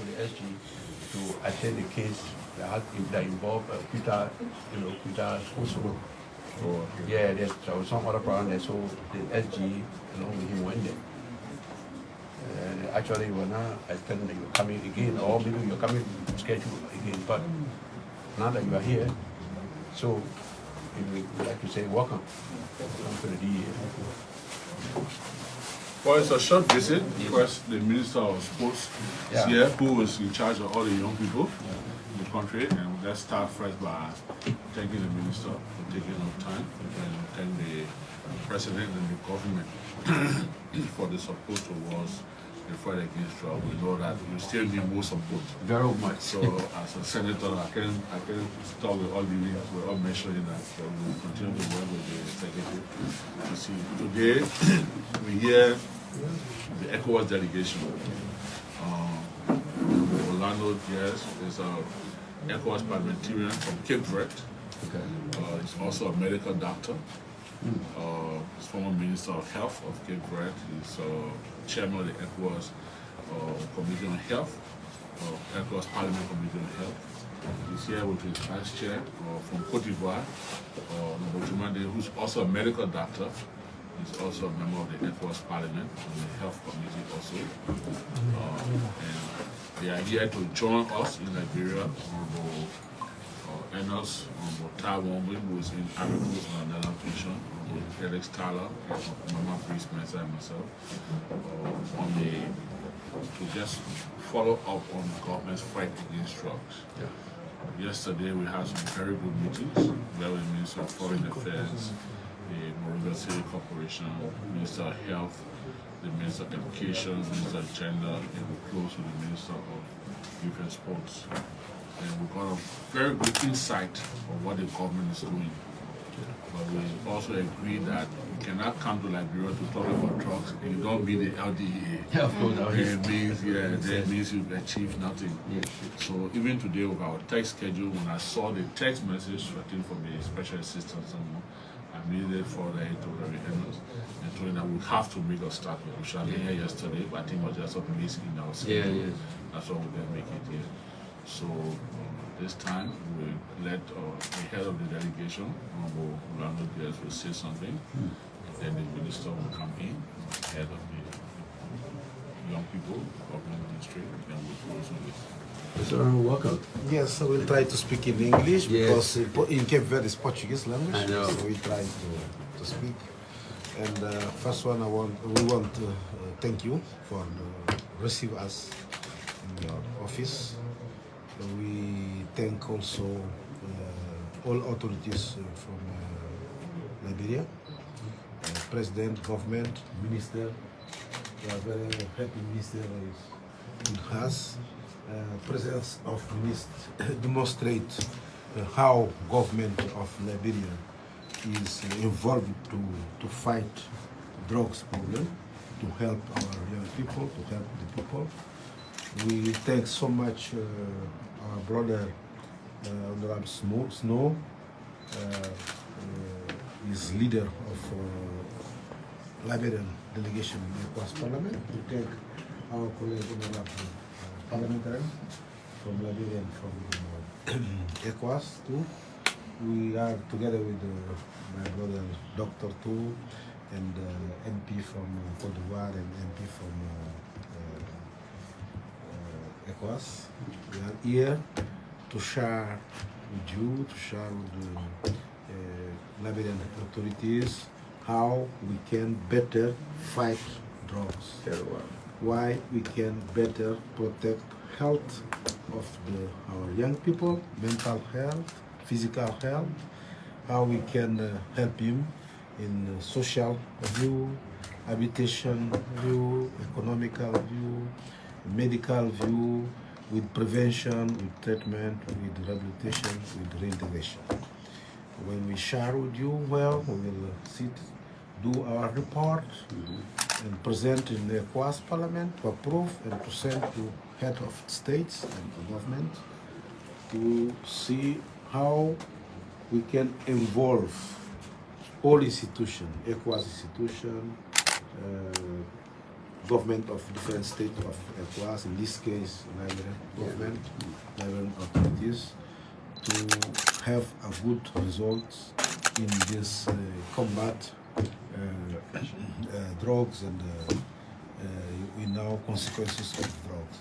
the SG, to attend the case that involved Peter, Peter also. Oh, okay. Yeah, there's some other problem there, so the SG along with him went there. Actually, you were not attending that you're coming again, or maybe you're coming scheduled again, but now that you are here, so we would like to say welcome. Welcome to the DEA. Well, it's a short visit. First, the Minister of Sports is here, who is in charge of all the young people in the country. And let's start first by thanking the Minister for taking up time, and thank the President and the government for the support towards the fight against drugs. We know that we still need more support. Very much. So, as a senator, I can start with all the links. We're all mentioning that we will continue to work with the executive. You see, today we hear the ECOWAS delegation. Orlando, yes, is a ECOWAS parliamentarian from Cape Verde. Okay. He's also a medical doctor. He's former Minister of Health of Cape Verde. He's chairman of the ECOWAS Committee on Health, ECOWAS Parliament Committee on Health. He's here with his vice chair from Cote d'Ivoire, Nobotumande, who's also a medical doctor. He's also a member of the ECOWAS Parliament and the Health Committee also. And they are here to join us in Liberia. Enos, Taiwan, who is in Arabos Mandela Pension, Alex Tyler, Mama Priest, myself, and myself, to just follow up on the government's fight against drugs. Yeah. Yesterday we had some very good meetings where the Minister of Foreign Affairs, the Moringa City Corporation, Minister of Health, the Minister of Education, Minister of Gender, and we're close with the Minister of Youth and Sports. And we got a very good insight of what the government is doing. But we also agree that you cannot come to Liberia to talk about drugs and you don't meet the LDEA. Yeah, of course. It means, that means you've achieved nothing. Yes. So even today with our text schedule, when I saw the text message written from the special assistant, I immediately forwarded it to the Enos and told him that we have to make a start. We shall be here yesterday, but I think it was just a miss in our schedule. Yeah, yes. That's why we didn't make it here. So this time we let the head of the delegation, Honorable Orlando Diaz, will say something. Then the minister will come in, head of the young people, government district, and we'll close with it. Sir, welcome. Yes, so we'll try to speak in English because in Cape Verde is Portuguese language. I know. So we try to speak. And first one, we want to thank you for receiving us in your office. We thank also all authorities from Liberia, President, government, minister. We are very happy minister is in us. Presence of minister demonstrate how government of Liberia is involved to fight drugs problem, to help our young people, to help the people. We thank so much our brother Honorable Snow, is leader of Liberian delegation in the ECOWAS Parliament. We thank our colleague Honorable parliamentarian from Liberia and from ECOWAS too. We are together with my brother Dr. too, and MP from Cote d'Ivoire and MP from ECOWAS. We are here to share with you, to share with the Liberian authorities how we can better fight drugs. Very well. Why we can better protect health of our young people, mental health, physical health, how we can help him in social view, habitation view, economical view, medical view, with prevention, with treatment, with rehabilitation, with reintegration. When we share with you, well, we will sit, do our report, and present in the ECOWAS Parliament to approve and to send to head of states and the government to see how we can involve all institutions, ECOWAS institution, government of different states of ECOWAS, in this case, Liberian government, Liberian authorities, to have a good result in this combat drugs and we know consequences of drugs.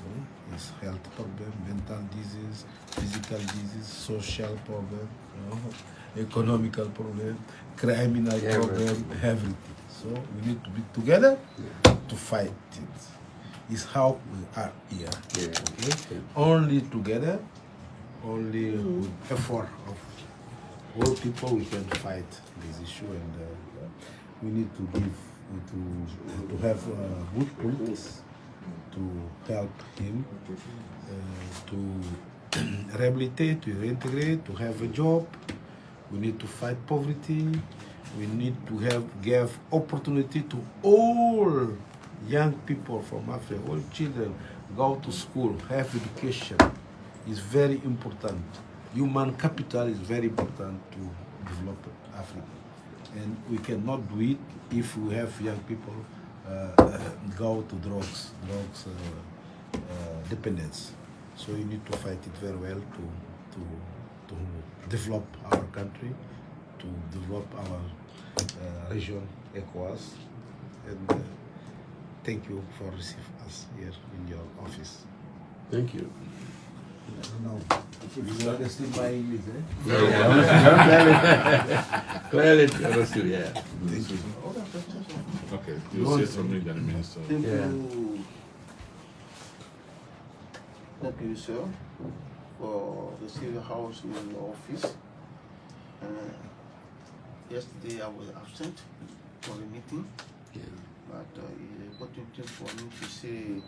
It's health problem, mental disease, physical disease, social problem, economical problem, criminal problem, everything. So we need to be together to fight it. It's how we are here. Okay? Only together, only with effort of all people, we can fight this issue, and we need to give to have good politics to help him to rehabilitate, to reintegrate, to have a job. We need to fight poverty. We need to give opportunity to all young people from Africa, all children, go to school, have education. It's very important. Human capital is very important to develop Africa. And we cannot do it if we have young people go to drugs dependence. So you need to fight it very well to develop our country, to develop our region, ECOWAS. And thank you for receiving us here in your office. Thank you. I don't know. You understand my English, eh? Clearly understood, yeah. Thank you. Okay, you'll say something that minister. Thank Yeah. you. Thank you, sir, for receiving house in your office. Yesterday I was absent for the meeting, but it's an important thing for me to say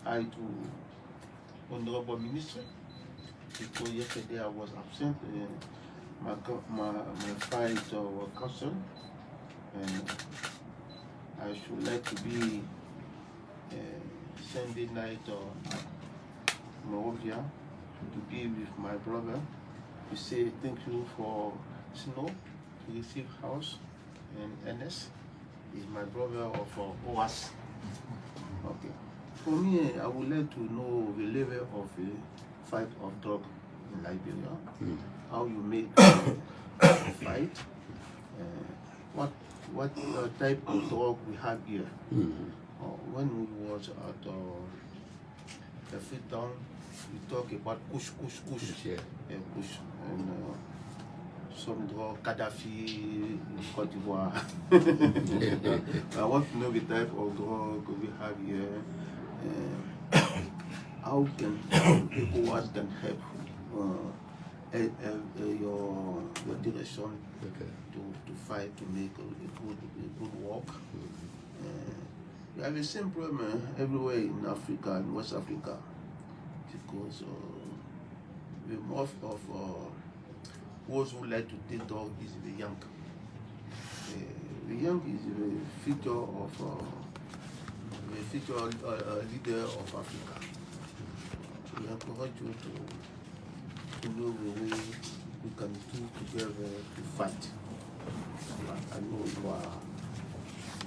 hi to Honorable Minister, because yesterday I was absent. My fight were cancelled, and I should like to be Sunday night at Monrovia to be with my brother to say thank you for Snow to receive house, and NS is my brother of OAS. Okay. For me, I would like to know the level of the fight of drug in Liberia, how you make a fight, what type of drug we have here. When we was at the fit down, we talk about kush, kush, and some drug, Gaddafi in Cote d'Ivoire. I want to know the type of drug we have here. How can ECOWAS can help your direction to fight, to make a good work. We have the same problem everywhere in Africa, in West Africa, because the most of those who like to take dog is the young. The young is the future of leader of Africa. We encourage you to know the way we can do together to fight. I know you are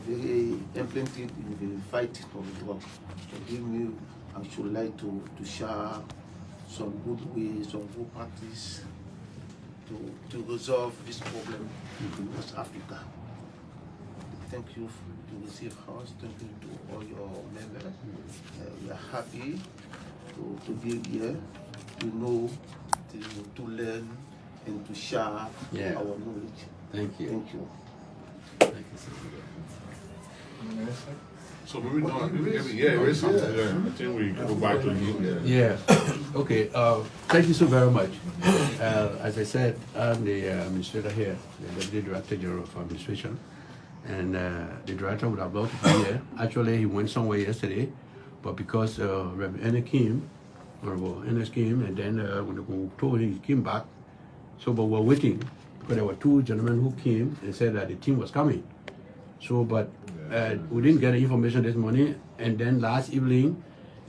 very implanted in the fight of the drug. So give me, I should like to share some good ways, some good practice to resolve this problem in West Africa. Thank you to receive house. Thank you to all your members. We are happy to be here, to know, to learn, and to share our knowledge. Thank you. Thank you. Thank you so much. So maybe there is something there. I think we go back to you. Yeah. Okay. Thank you so very much. As I said, I'm the administrator here, the Deputy Director General of Administration, and the director would have loved to be here. Actually, he went somewhere yesterday, but because Reverend Ennis came, and then when we told him, he came back. So, but we're waiting because there were two gentlemen who came and said that the team was coming. So, but we didn't get the information this morning, and then last evening,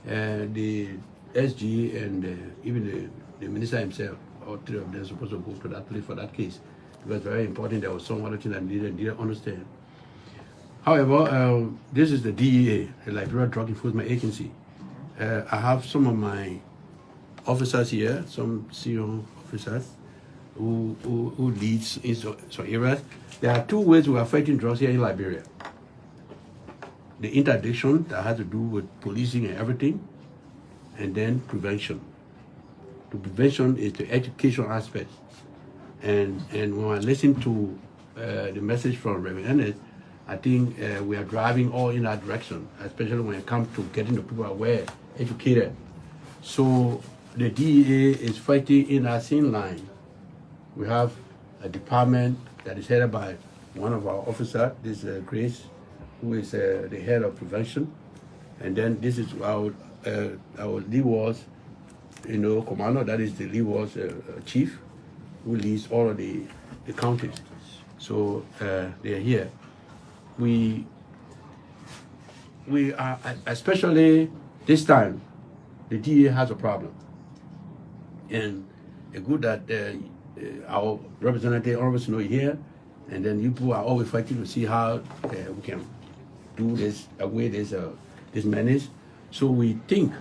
the SG and even the minister himself, all three of them, are supposed to go to that place for that case. It was very important. There was some other thing that needed understand. However, this is the DEA, the Liberia Drug Enforcement Agency. I have some of my officers here, some senior officers who leads in some areas. There are two ways we are fighting drugs here in Liberia. The interdiction that has to do with policing and everything, and then prevention. The prevention is the education aspect. And when I listen to the message from Reverend Ernest, I think we are driving all in that direction, especially when it comes to getting the people aware, educated. So the DEA is fighting in that same line. We have a department that is headed by one of our officers, this Grace, who is the head of prevention. And then this is our LDEA, commander, that is the LDEA chief, who leads all of the counties. So they are here. We are, especially this time, the DEA has a problem. And it's good that our representative, Honorable Snow, is here, and then you people are always fighting to see how we can do this, away this menace. So we think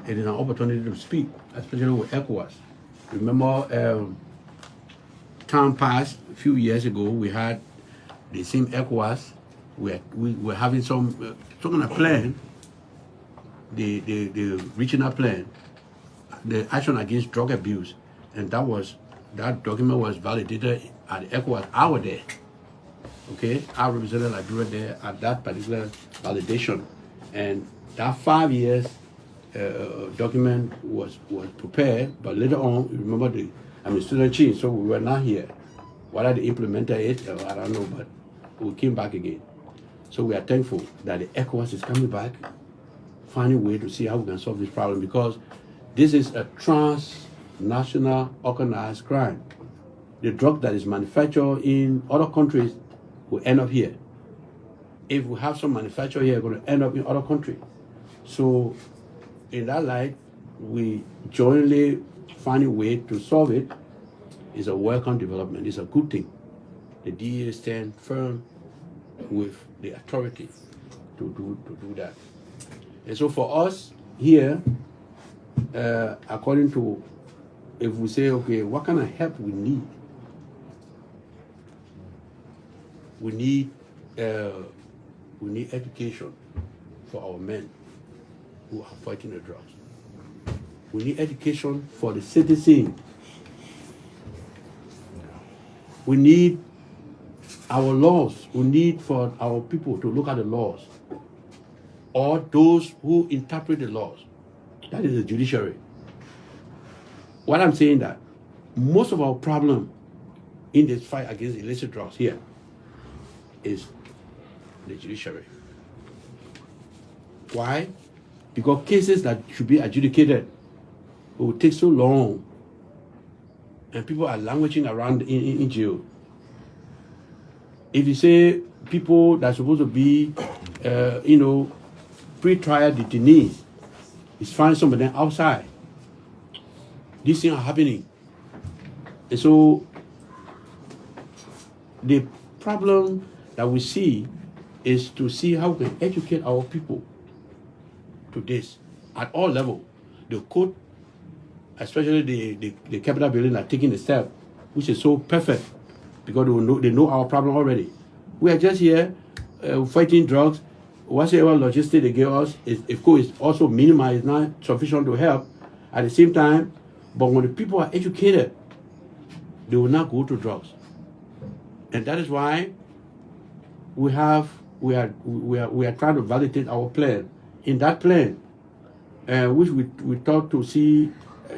it is an opportunity to speak, especially with ECOWAS. Remember, time passed, a few years ago, we had the same ECOWAS. We were having some kind of plan, the regional plan, the action against drug abuse, and that document was validated at ECOWAS. I was there. Okay, I represented Liberia there at that particular validation, and that 5 years document was prepared. But later on, remember the administration changed, so we were not here. Whether they implemented it, I don't know, but we came back again. So we are thankful that the ECOWAS is coming back, finding a way to see how we can solve this problem, because this is a transnational organized crime. The drug that is manufactured in other countries will end up here. If we have some manufacturer here, going to end up in other countries. So in that light, we jointly find a way to solve it. It's a welcome development. It's a good thing. The DEA stands firm with the authority to do that. And so for us here, according to, if we say, okay, what kind of help we need? We need education for our men who are fighting the drugs. We need education for the citizen. We need our laws. We need for our people to look at the laws, or those who interpret the laws. That is the judiciary. What I'm saying that most of our problem in this fight against illicit drugs here is the judiciary. Why? Because cases that should be adjudicated will take so long, and people are languishing around in jail. If you say people that are supposed to be, pre-trial detainees, is find some of them outside. These things are happening. And so the problem that we see is to see how we can educate our people to this at all levels. The court, especially the Capitol building, are taking the step, which is so perfect, because they know our problem already. We are just here fighting drugs. Whatever logistics they give us is, of course, also minimized, not sufficient to help. At the same time, but when the people are educated, they will not go to drugs. And that is why we are trying to validate our plan. In that plan, which we thought to see,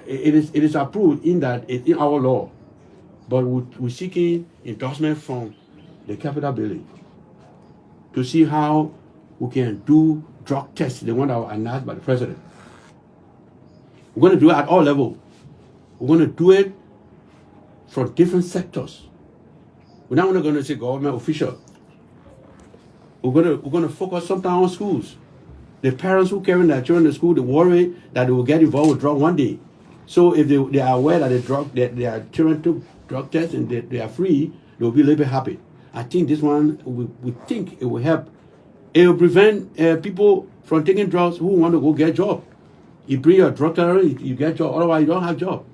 it is approved in that it's in our law, but we're seeking endorsement from the Capitol building to see how we can do drug tests, the one that was announced by the president. We're going to do it at all levels. We're going to do it from different sectors. We're not going to say government official. We're going to focus sometimes on schools. The parents who carry their children to school, they worry that they will get involved with drug one day. So if they are aware that their children took drug tests and they are free, they will be a little bit happy. I think this one, we think it will help. It will prevent people from taking drugs who want to go get job. You bring your drug tolerance, you get job. Otherwise, you don't have job.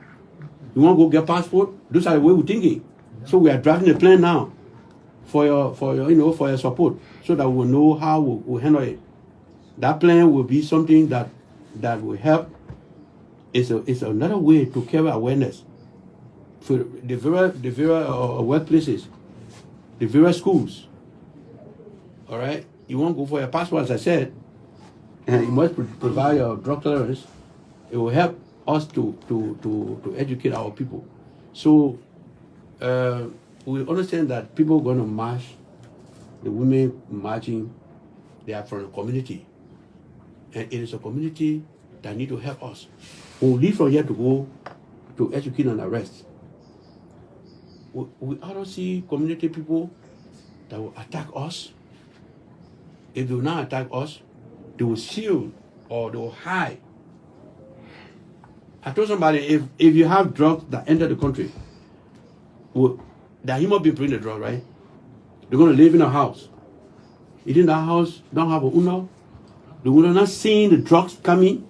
You want to go get passport? Those are the way we're thinking. So we are drafting a plan now for your support, so that we'll know how we'll handle it. That plan will be something that will help. It's another way to carry awareness for the various workplaces, the various schools. All right, you want to go for your passport, as I said, and you must provide your drug tolerance. It will help us to educate our people. So we understand that people are going to march. The women marching, they are from the community, and it is a community that need to help us. When we leave from here to go to execute and arrest, we don't see community people that will attack us. If they will not attack us, they will shield or they will hide. I told somebody, if you have drugs that enter the country, the human being bring the drug, right? They're going to live in a house. You think that house don't have a owner? The owner not seeing the drugs coming.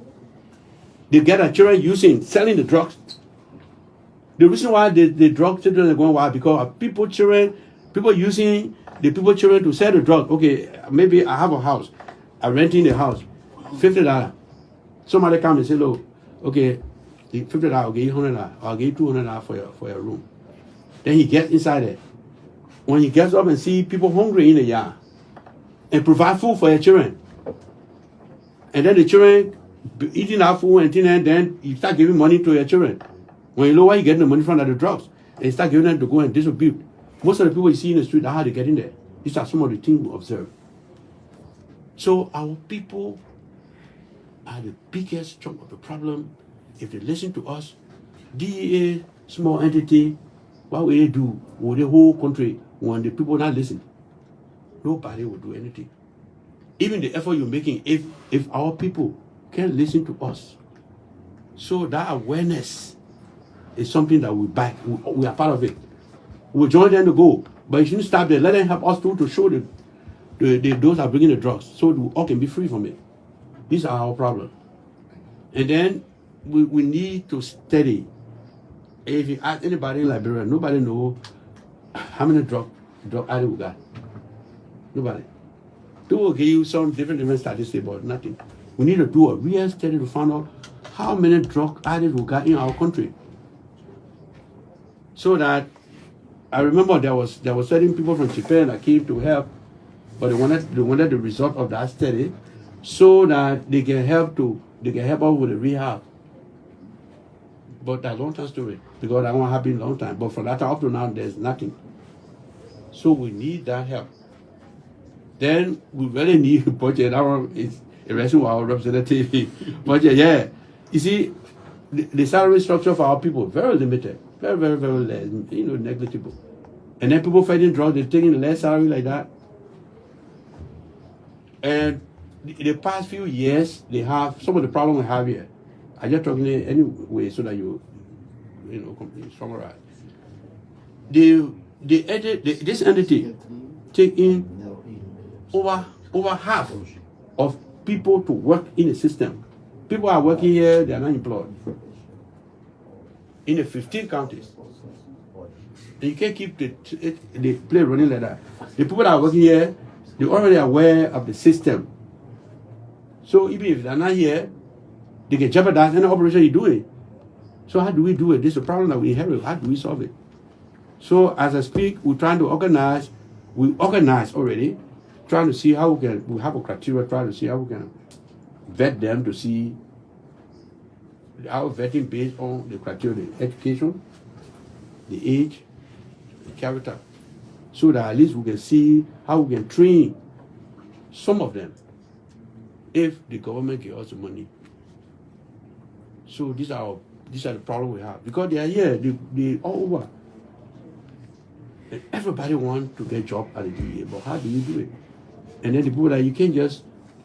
They get our children selling the drugs. The reason why the drug children are going wild because people children using the people children to sell the drug. Okay, maybe I have a house. I'm renting the house, $50. Somebody come and say, look, okay, the $50, I'll give you $100, I'll give you $200 for your room. Then he gets inside there. When he gets up and see people hungry in the yard, and provide food for your children, and then the children eating that food and then you start giving money to your children. When you know where you get the money from, the drugs, and you start giving them to go and distribute. Most of the people you see in the street, that's how they get in there. These are some of the things we observe. So our people are the biggest chunk of the problem. If they listen to us, DEA, small entity, what will they do with the whole country when the people not listen? Nobody will do anything. Even the effort you're making, if our people can listen to us, so that awareness is something that we back. We are part of it. We'll join them to go, but you shouldn't stop there. Let them help us too to show those are bringing the drugs, so we all can be free from it. These are our problem. And then we need to study. If you ask anybody in Liberia, nobody knows how many drug addicts we got. Nobody. They will give you some different statistics, but nothing. We need to do a real study to find out how many drug addicts we got in our country. So that I remember there was certain people from Japan that came to help, but they wanted the result of that study so that they can help us with the rehab. But that's a long time story because that won't happen in a long time. But from that time up to now, there's nothing. So we need that help. Then we really need budget. That one is a reason why our representative budget. Yeah, you see, the salary structure for our people very limited, very very very less, negligible. And then people fighting drugs, they're taking less salary like that. And the past few years, they have some of the problems we have here. I just talking anyway so that you summarize. This entity take in over half of people to work in the system. People are working here, they are not employed. In the 15 counties. And you can't keep the play running like that. The people that are working here, they're already aware of the system. So even if they're not here, they can jeopardize any operation you're doing. So how do we do it? This is a problem that we inherit. How do we solve it? So as I speak, we're trying to organize. We organize already, trying to see how we have a criteria, trying to see how we can vet them to see our vetting based on the criteria, the education, the age, the character, so that at least we can see how we can train some of them if the government gives us the money. So these are the problems we have because they are here, they all over. And everybody wants to get a job at the DEA, but how do you do it? And then the people that you can't just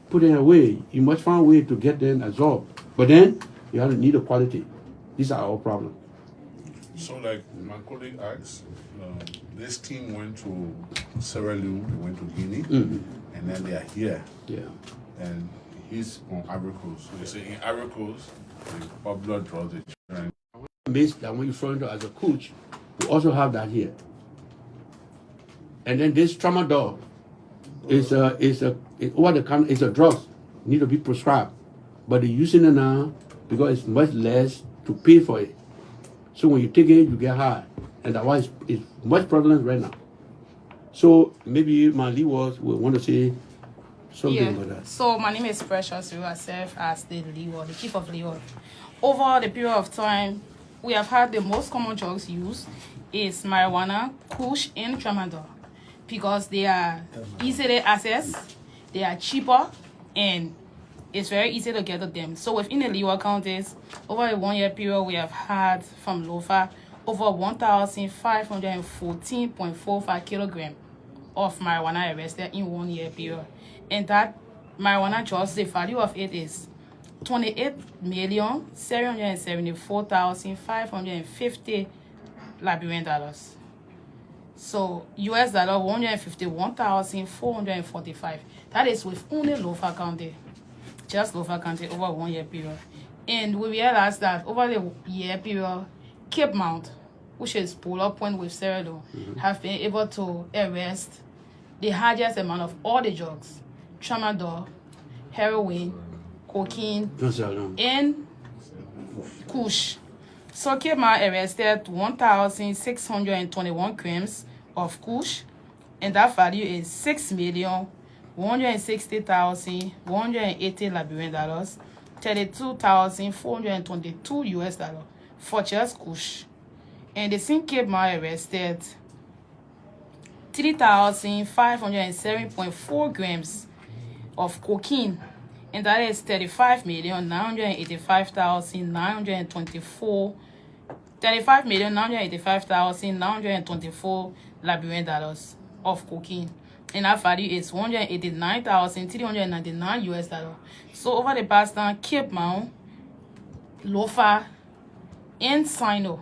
put them away. You must find a way to get them absorbed. But then you have to need a quality. These are our problems. So, like my colleague asked, this team went to Sierra Leone, they went to Guinea, and then they are here. Yeah. And he's on Ivory Coast. So they say in Ivory Coast, the popular drugs they try. Based that when you're referring to as a coach, we also have that here. And then this tramadol is a over the counter, it's a drug, need to be prescribed. But they're using it now because it's much less to pay for it. So when you take it, you get high. And that's why it's much prevalent right now. So maybe my lead will want to say something about that. So my name is Precious. I serve as the chief of LDEA. Over the period of time, we have had the most common drugs used is marijuana, kush, and tramadol because they are easily accessed, they are cheaper, and it's very easy to get to them. So within the LDEA counties, over a 1 year period, we have had from LOFA over 1,514.45 kilograms of marijuana arrested in 1 year period. And that marijuana drugs, the value of it is $28,774,550 Liberian dollars. So US dollar 151,445. That is with only LOFA County, just LOFA County over 1 year period. And we realized that over the year period, Cape Mount, which is polar point with Sierra Leone, have been able to arrest the highest amount of all the drugs: tramadol, heroin, cocaine, and kush. So Cape Mount arrested 1,621 grams of kush, and that value is $6,160,180 Liberian dollars, $32,422 US dollars for just kush. And the same Cape Mount arrested 3,507.4 grams of cocaine, and that is $35,985,924 Liberian dollars of cocaine, and that value is $189,399 US dollars. So over the past time, Cape Mount, LOFA, and Sino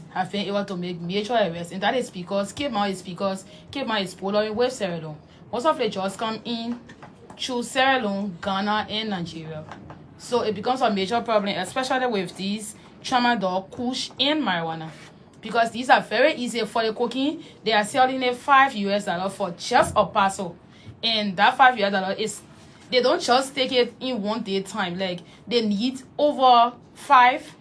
have been able to make major arrests, and that is because Cape Mount is bordering with Sierra Leone. Most of the drugs come in through Sierra Leone, Ghana, and Nigeria. So it becomes a major problem, especially with these tramadol, kush, and marijuana, because these are very easy. For the cocaine, they are selling it $5 US for just a parcel, and that $5 US is, they don't just take it in 1 day time. Like they need over 5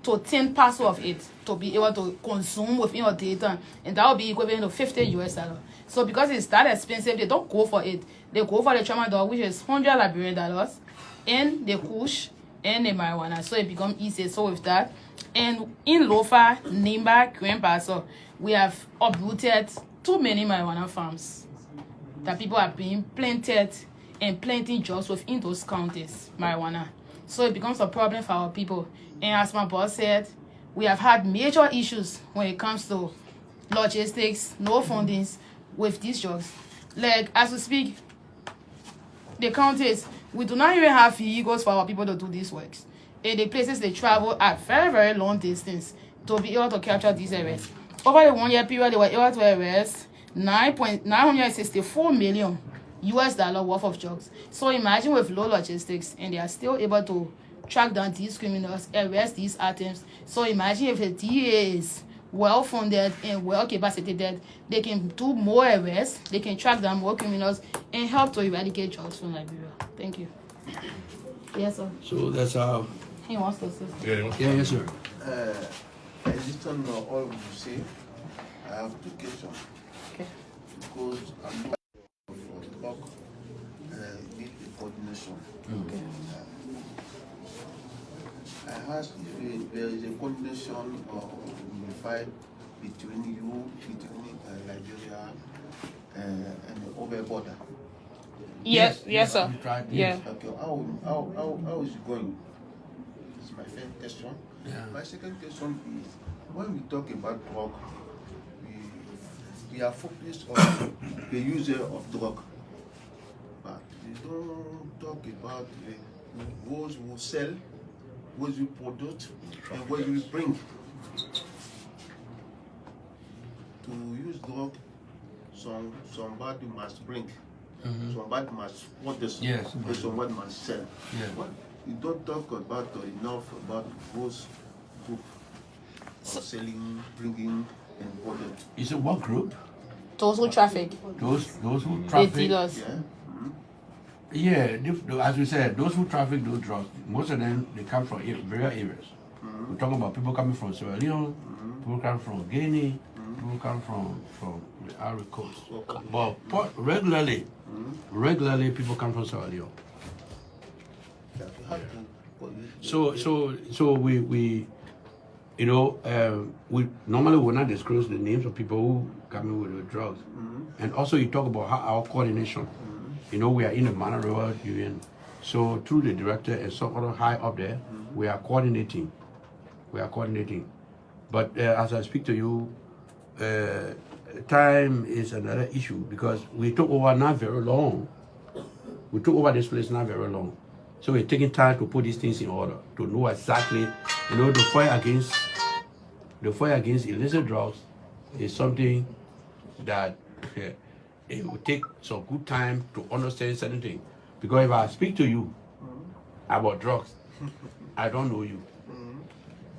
to 10 parcels of it to be able to consume within a day time, and that will be equivalent to $50 US. So because it's that expensive, they don't go for it. They go for the tramadol, which is $100 Liberian dollars, and the kush and the marijuana. So it becomes easy. So with that, and in LOFA, Nimba, Grand Paso, we have uprooted too many marijuana farms that people are being planted and planting drugs within those counties, marijuana. So it becomes a problem for our people. And as my boss said, we have had major issues when it comes to logistics, no fundings with these drugs. Like as we speak, the counties, we do not even have vehicles for our people to do these works. In the places they travel at very, very long distance to be able to capture these arrests. Over the 1 year period, they were able to arrest $964 million US worth of drugs. So imagine with low logistics, and they are still able to track down these criminals, arrest these items. So imagine if the DEA is well funded and well capacitated, they can do more arrests, they can track down more criminals, and help to eradicate drugs from Liberia. Thank you. Yes, sir. So that's how. He wants to say. Yeah, yes, sir. I listen to all you say. I have two questions. Okay. Because I'm not for talk, need a coordination. Okay. I asked if there is a coordination unified between Nigeria and the over border. Yes, sir. Yeah. Okay, how is it going? This is my first question. Yeah. My second question is, when we talk about drug, we are focused on the user of drug, but we don't talk about those who sell, those who produce, and what you bring. to use drug, somebody must bring. Somebody must support this. Yes. And somebody must sell. Yeah. What you don't talk about enough about those group of selling, bringing, and importing. It's a what group? Those who traffic, Those who the traffic. dealers. Yeah. Yeah, as we said, those who traffic those drugs, most of them they come from various areas. We're talking about people coming from Sierra Leone, people come from Guinea, people come from the Ivory Coast. But regularly people come from Sierra Leone. Yeah. You have to. So we you know, we normally will not disclose the names of people who come in with the drugs. And also you talk about how our coordination. You know, we are in the Manor Union. So through the director and some other high up there, we are coordinating. But as I speak to you, time is another issue because we took over not very long. We took over this place not very long. So we're taking time to put these things in order, to know exactly, you know, the fight against illicit drugs is something that it will take some good time to understand certain things. Because if I speak to you about drugs, I don't know you.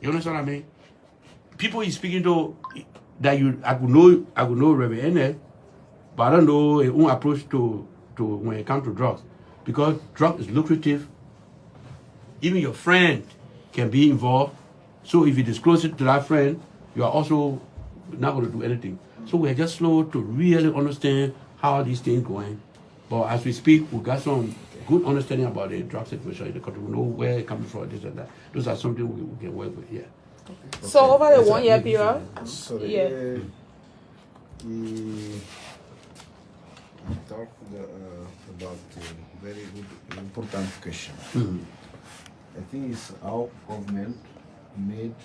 You understand what I mean? People you speaking to that I could know Reverend Enel, but I don't know his own approach to when it comes to drugs. Because drug is lucrative. Even your friend can be involved. So if you disclose it to that friend, you are also not going to do anything. So we're just slow to really understand how these things going. But as we speak, we got some good understanding about the drug situation in the country. We know where it comes from, this and that. Those are something we can work with, yeah. So over the 1 year period, Sorry. yeah. We talked about a very good, important question. I think it's our government made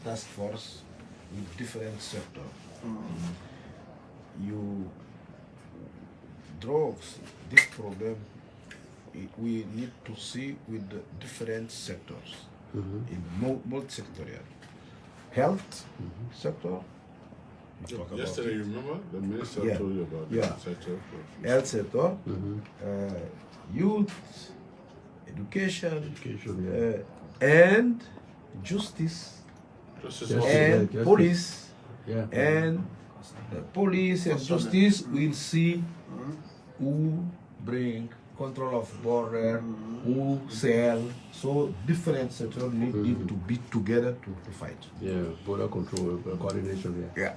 task force with different sectors. Drugs, this problem, we need to see with the different sectors in multi-sectorial. Health sector. we talk about Yesterday, it. you remember? The minister Yeah. told you about Yeah. the sector. Health sector, youth, education, and justice, Justice Yes. also. and Justice. police, Yeah. and police and justice will see who bring control of border, who sell. So different sectors need to be together to fight. Yeah, border control, coordination, yeah. Yeah.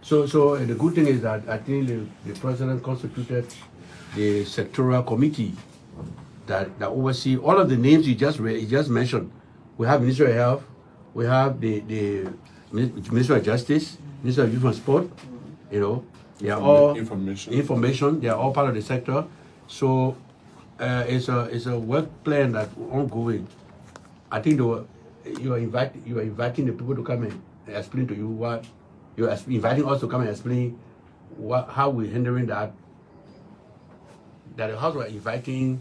So the good thing is that I think the president constituted the sectoral committee that oversee all of the names you just mentioned. We have Ministry of Health, we have the Ministry of Justice, Ministry of Youth and Sport. You know, they are all information. They are all part of the sector. So it's a work plan that's ongoing. I think you are inviting the people to come and explain to you what you are inviting us to come and explain how we're handling that. That the house were inviting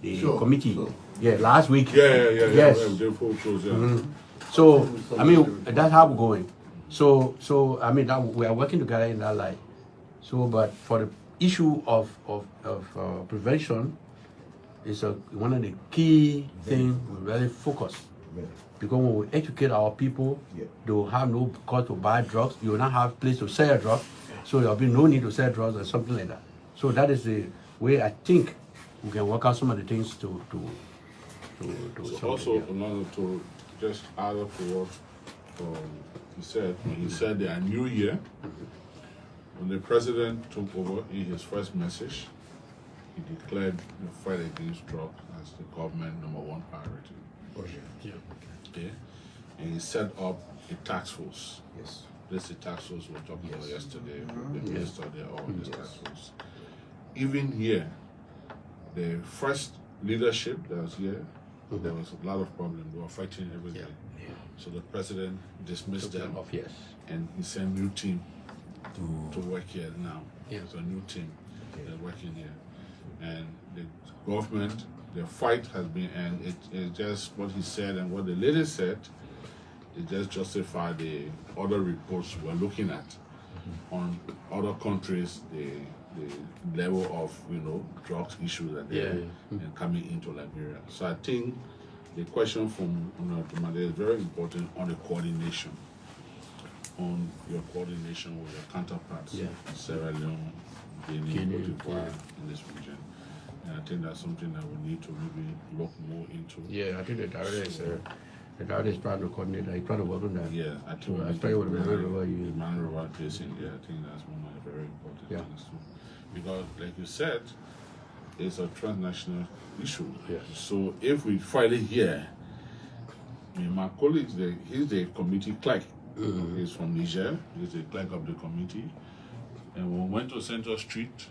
the committee. Yeah, last week. Yeah. Yes. They full close, yeah. So I mean that's how we're going. So I mean that we are working together in that light. So but for the issue of prevention is one of the key things we really focus. Because when we educate our people, they will have no cost to buy drugs. You will not have place to sell drugs, so there will be no need to sell drugs or something like that. So that is the way I think we can work out some of the things to So also, another to just add up to what he said, when he said the new year, when the president took over in his first message, he declared the fight against drugs as the government #1 priority. Okay? And he set up a task force. Yes. This is the task force we were talking about yesterday. The minister there, all this task force. Even here, the first leadership that was here, there was a lot of problems. They were fighting every day. So the president dismissed them, yes. and he sent new team to work here now. Yeah. It's a new team that's working here. And the government, the fight has been, and it just what he said and what the lady said, it just justified the other reports we're looking at. on other countries, the level of drugs issues that they're coming into Liberia. So I think the question from Tumade is very important on the coordination, on your coordination with your counterparts, Sierra Leone, Guinea, Cote d'Ivoire in this region. And I think that's something that we need to maybe look more into. Yeah, I think the director is trying to coordinate that. He's trying to work on that. Yeah, I think So I tell you what, the Man River Basin, I think that's one of the very important things too. Because, like you said, it's a transnational issue. Yeah. So if we file it here, my colleague, he's the committee clerk. He's from Niger. He's the clerk of the committee. And when we went to Central Street,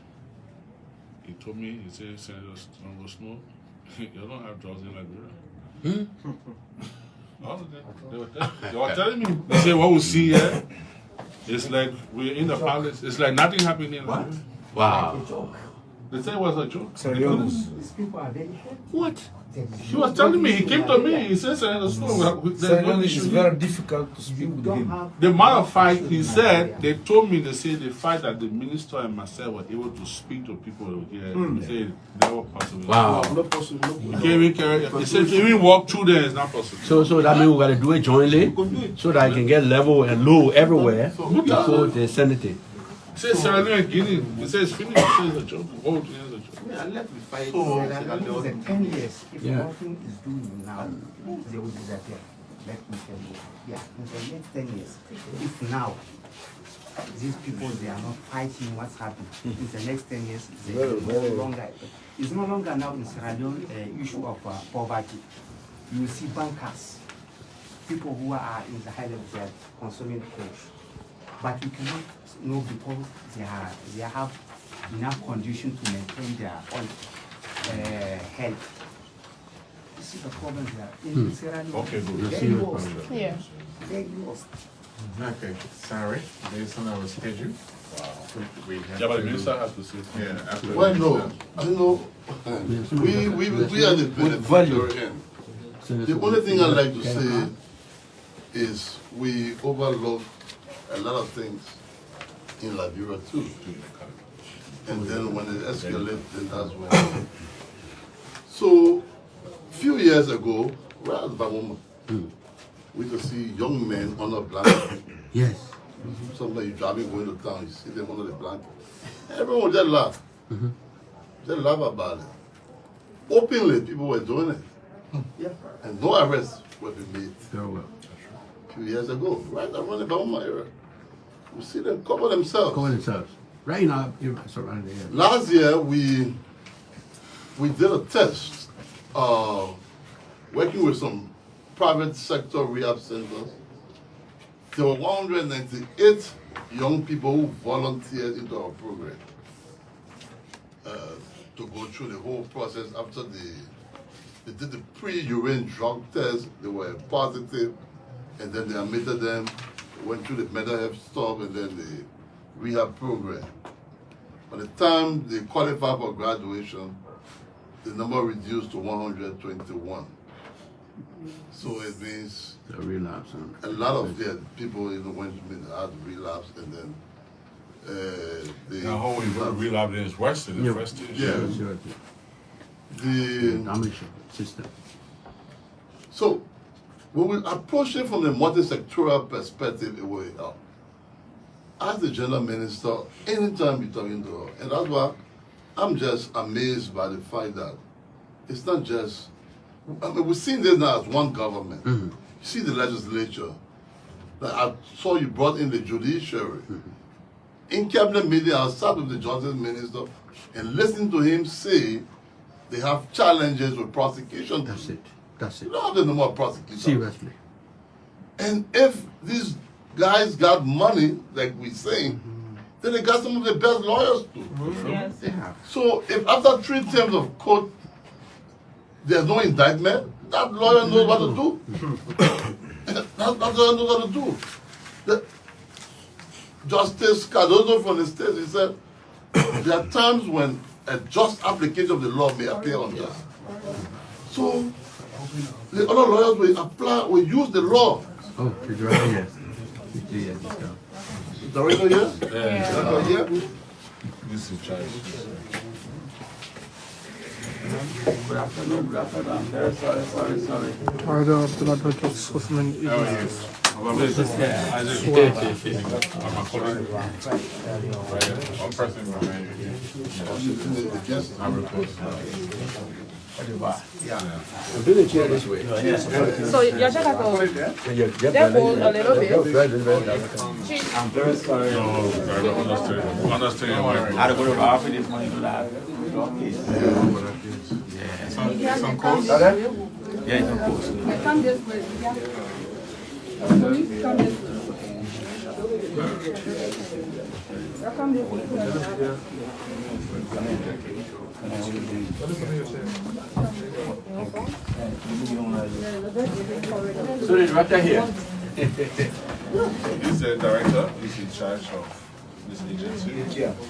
he told me, he said, Senator Snow, you don't have drugs in Liberia. They were telling me, they said, what we see here, it's like we're in the palace. It's like nothing happening in Liberia. Wow. They said it was a joke. These people are very happy. What? He was telling me, he came to me, he said, Senator Snow, there's no It's issue. very difficult to speak with him. The matter of fact, he said, they told me, they said the fact that the minister and myself were able to speak to people here, he said it never possible. Wow. Not possible. He said, to even walk through there is not possible. So that means we got to do it jointly so that I can get level and low everywhere before they send it in. He said, Sierra Leone and Guinea, he said, it's finished, he said, it's a joke. Oh, it's a joke. Let me fight. So, in 10 years, if Yeah. nothing is doing now, they will disappear. Let me tell you. Yeah, in the next 10 years, if now these people they are not fighting what's happening, in the next 10 years, they will no longer. It's no longer now in Sierra Leone issue of poverty. You will see bankers, people who are in the high level, they are consuming cash. But you cannot know because they have enough condition to maintain their own health. This is the problem there. In Sierra Leone, Okay, good. very worse. Yeah. Very worse. Okay, sorry, based on our schedule. We have Yeah, but the to- minister has to say. Yeah, after. Well, no, I know, we are the beneficiary end. The only thing I'd like to say is we overlook a lot of things in Liberia too. And then when it escalates, then that's when. So, few years ago, right at Bamoma, we could see young men on a blanket. Yes. Somebody driving going to town, you see them under the blanket. Everyone just laugh. Just laugh about it. Openly, people were doing it. And no arrests were being made. Very well. A few years ago, right around the Bamoma area. We see them cover themselves. Cover themselves. Right now, surrounding the area. Last year, we did a test, working with some private sector rehab centers. There were 198 young people who volunteered into our program to go through the whole process. After they did the pre-urine drug test, they were positive, and then they admitted them, went through the mental health stuff, and then the rehab program. By the time they qualified for graduation, the number reduced to 121. So it means The relapse. a lot of the people went to had relapse, and then they. Now, how we relapse is worse than the first stage. Yeah. The Damage system. So, when we approach it from the multi-sectoral perspective, it will help. As the general minister, anytime you're talking to her, and that's why I'm just amazed by the fact that it's not just, I mean, we've seen this now as one government. You see the legislature. Like I saw you brought in the judiciary. In cabinet meeting, I sat with the justice minister and listened to him say they have challenges with prosecution. That's it. That's it. You don't have no more prosecution. Seriously. And if these guys got money, like we're saying, then they got some of the best lawyers too. Yes. So if after 3 terms of court, there's no indictment, that lawyer knows what to do. that lawyer knows what to do. Justice Cardozo from the state, he said, there are times when a just application of the law may appear unjust. So the other lawyers will apply, will use the law. Oh, she's right here. 50 years ago. Director here? Yeah. Director here? This is charge. Good afternoon, good afternoon. I'm very sorry. Pardon, Abdullah Osman How are you? Idris. I'm a colleague. One person behind you. Yes. I'm report. Bring the chair this way. So you just have to let go a little bit. I'm very sorry. No, I don't understand. Understand your mind. I had to go to the office this morning to that. Some calls? Yeah, it's on course. Come this way. Come this way. Come this way. So the director here. He's the director. He's in charge of this agency.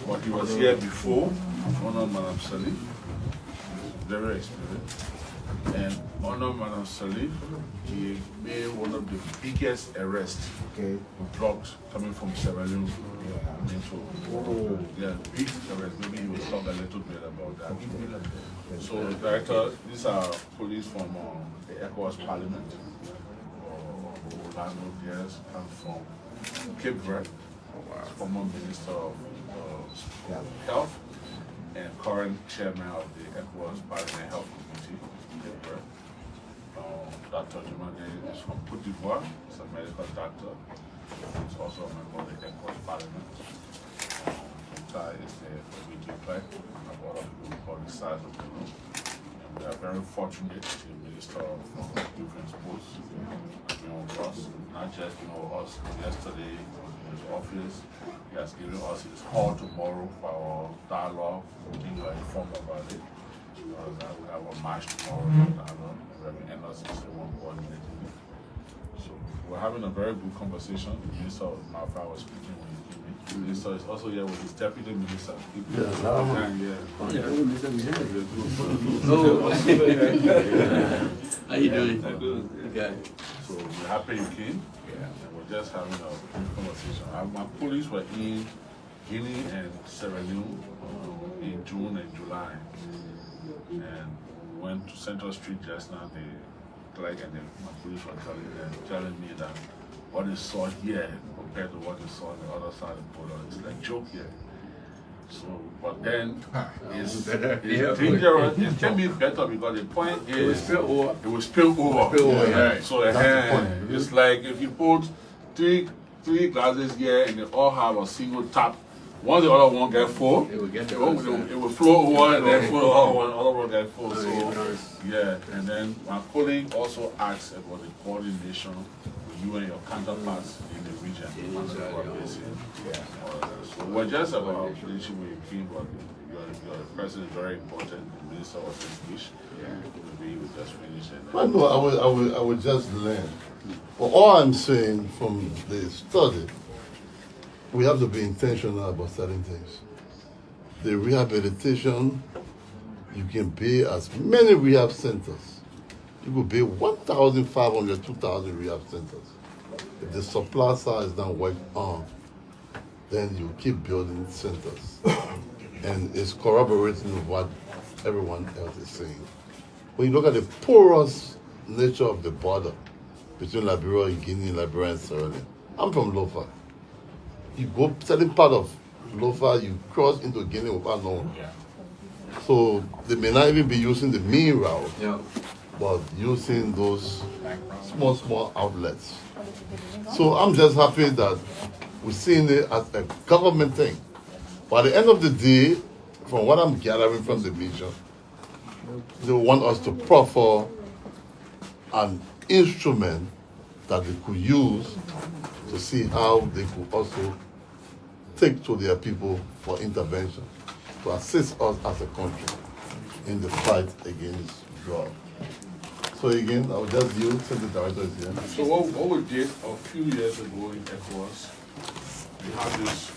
But he was here before. Honor Madam Salih. Very experienced. And Honor Madam Salih, he made one of the biggest arrests Okay. of drugs coming from Sierra Leone. Yeah, big arrest. Maybe he will talk a little bit about that. So, Director, these are police from the ECOWAS Parliament. Orlando Diaz comes from Cape Verde, former Minister of Health and current chairman of the ECOWAS Parliament Health Committee, Cape Verde. Dr. Jumade is from Cote d'Ivoire. He's a medical doctor. He's also a member of the ECOWAS Parliament. Tai is the committee clerk. A lot of people call the size of the room. And we are very fortunate to minister from different posts. Us, not just us yesterday in his office. He has given us his call tomorrow for our dialogue. You are informed about it. We have a march tomorrow for dialogue. Reverend Anderson is the one coordinating it. So we're having a very good conversation. The Minister of Malfa was speaking when he came in. The Minister is also here with his Deputy Minister. How you doing? Okay. So we're happy you came. And we're just having a good conversation. My police were in Guinea and Sierra Leone in June and July. And we went to Central Street just now. My police were telling me that what they saw here compared to what they saw on the other side of the border, it's like joke here. So, but then it's dangerous. It can be better because the point is it will spill over. Yeah. So it's like if you put three glasses here and they all have a single tap. Once the other one get full, it will flow over and then flow other one get full. So yeah, and then my colleague also asked about the coordination with you and your counterparts in the region. So we're just about relationship with your team, but your person is very important. The minister was English. Maybe we just finish it. But no, I would just learn. But all I'm saying from the study, we have to be intentional about certain things. The rehabilitation, you can pay as many rehab centers. You could pay 1,500, 2,000 rehab centers. If the supply side is not worked on, then you keep building centers. And it's corroborating with what everyone else is saying. When you look at the porous nature of the border between Liberia and Guinea, Liberia and Sierra Leone, I'm from Lofa. You go certain part of Lofa, you cross into Guinea without knowing. So they may not even be using the main route, but using those small outlets. So I'm just happy that we're seeing it as a government thing. But at the end of the day, from what I'm gathering from the media, they want us to proffer an instrument that they could use to see how they could also take to their people for intervention, to assist us as a country in the fight against drugs. So again, I will just yield since the director is here. So what we did a few years ago in ECOWAS, we had this